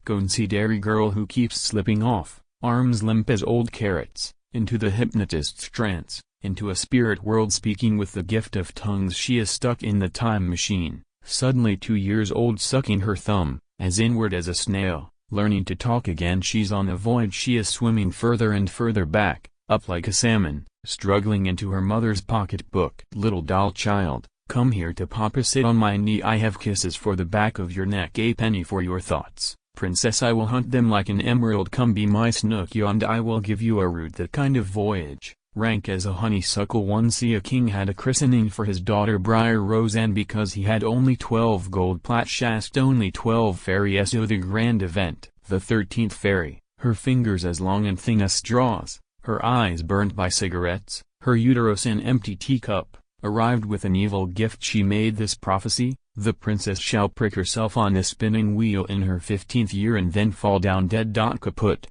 consideri girl who keeps slipping off, arms limp as old carrots, into the hypnotist's trance, into a spirit world speaking with the gift of tongues. She is stuck in the time machine, suddenly 2 years old, sucking her thumb, as inward as a snail, learning to talk again. She's on a voyage. She is swimming further and further back, up like a salmon, struggling into her mother's pocketbook. Little doll child, come here to papa, sit on my knee, I have kisses for the back of your neck, a penny for your thoughts. Princess, I will hunt them like an emerald, come be my snook, and I will give you a root. That kind of voyage, rank as a honeysuckle. Once a king had a christening for his daughter Briar Rose, and because he had only 12 gold plats asked only 12 fairies to the grand event. The 13th fairy, her fingers as long and thin as straws, her eyes burnt by cigarettes, her uterus an empty teacup, arrived with an evil gift. She made this prophecy: the princess shall prick herself on a spinning wheel in her 15th year and then fall down dead. Kaput.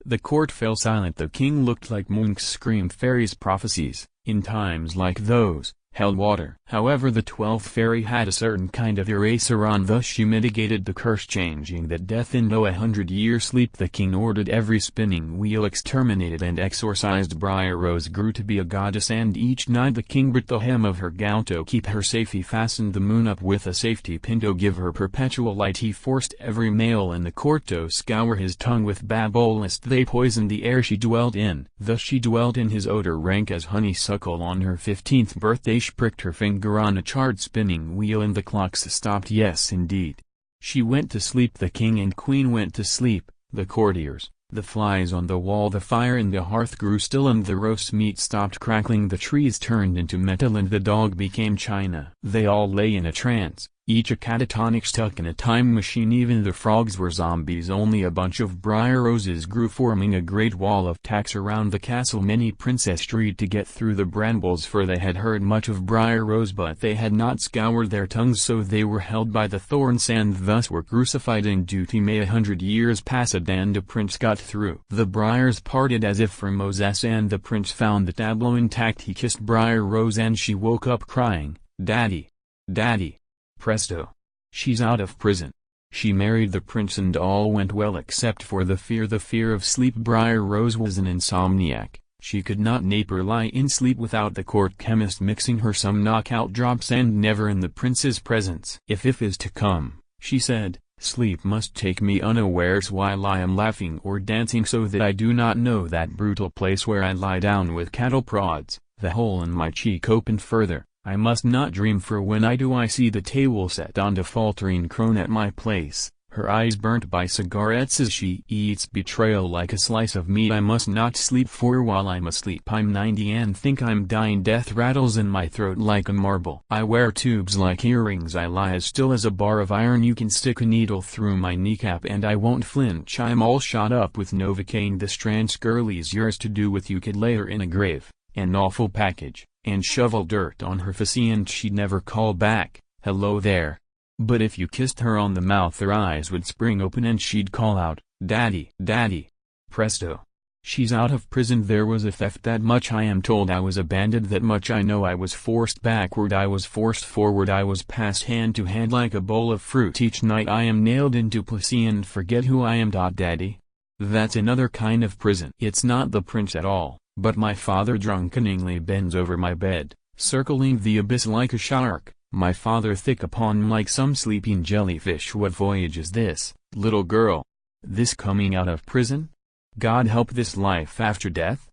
The court fell silent. The king looked like monks. Screamed fairies' prophecies, in times like those, held water. However, the 12th fairy had a certain kind of eraser on, thus she mitigated the curse, changing that death into 100-year sleep. The king ordered every spinning wheel exterminated and exorcised. Briar Rose grew to be a goddess, and each night the king bit the hem of her gown to keep her safe. He fastened the moon up with a safety pin to give her perpetual light. He forced every male in the court to scour his tongue with babble lest they poisoned the air she dwelt in. Thus she dwelt in his odor, rank as honeysuckle. On her 15th birthday she pricked her finger on a charred spinning wheel and the clocks stopped. Yes, indeed. She went to sleep. The king and queen went to sleep, the courtiers, the flies on the wall. The fire in the hearth grew still and the roast meat stopped crackling. The trees turned into metal and the dog became china. They all lay in a trance, each a catatonic stuck in a time machine. Even the frogs were zombies. Only a bunch of briar roses grew, forming a great wall of tacks around the castle. Many princesses tried to get through the brambles, for they had heard much of Briar Rose, but they had not scoured their tongues, so they were held by the thorns and thus were crucified in duty. May 100 years passed and the prince got through. The briars parted as if for Moses, and the prince found the tableau intact. He kissed Briar Rose and she woke up crying, "Daddy! Daddy!" Presto! She's out of prison. She married the prince and all went well except for the fear of sleep. Briar Rose was an insomniac. She could not nape or lie in sleep without the court chemist mixing her some knockout drops, and never in the prince's presence. If is to come, she said, sleep must take me unawares while I am laughing or dancing, so that I do not know that brutal place where I lie down with cattle prods. The hole in my cheek opened further. I must not dream, for when I do I see the table set on the faltering crone at my place, her eyes burnt by cigarettes as she eats betrayal like a slice of meat. I must not sleep, for while I'm asleep I'm 90 and think I'm dying. Death rattles in my throat like a marble. I wear tubes like earrings. I lie as still as a bar of iron. You can stick a needle through my kneecap and I won't flinch. I'm all shot up with Novocaine. The strand girlie's yours to do with. You could lay her in a grave, an awful package, and shovel dirt on her face and she'd never call back, "Hello there." But if you kissed her on the mouth her eyes would spring open and she'd call out, "Daddy! Daddy!" Presto! She's out of prison. There was a theft, that much I am told. I was abandoned, that much I know. I was forced backward, I was forced forward, I was passed hand to hand like a bowl of fruit. Each night I am nailed into place and forget who I am. Daddy? That's another kind of prison. It's not the prince at all, but my father drunkenly bends over my bed, circling the abyss like a shark, my father thick upon me like some sleeping jellyfish. What voyage is this, little girl? This coming out of prison? God help this life after death?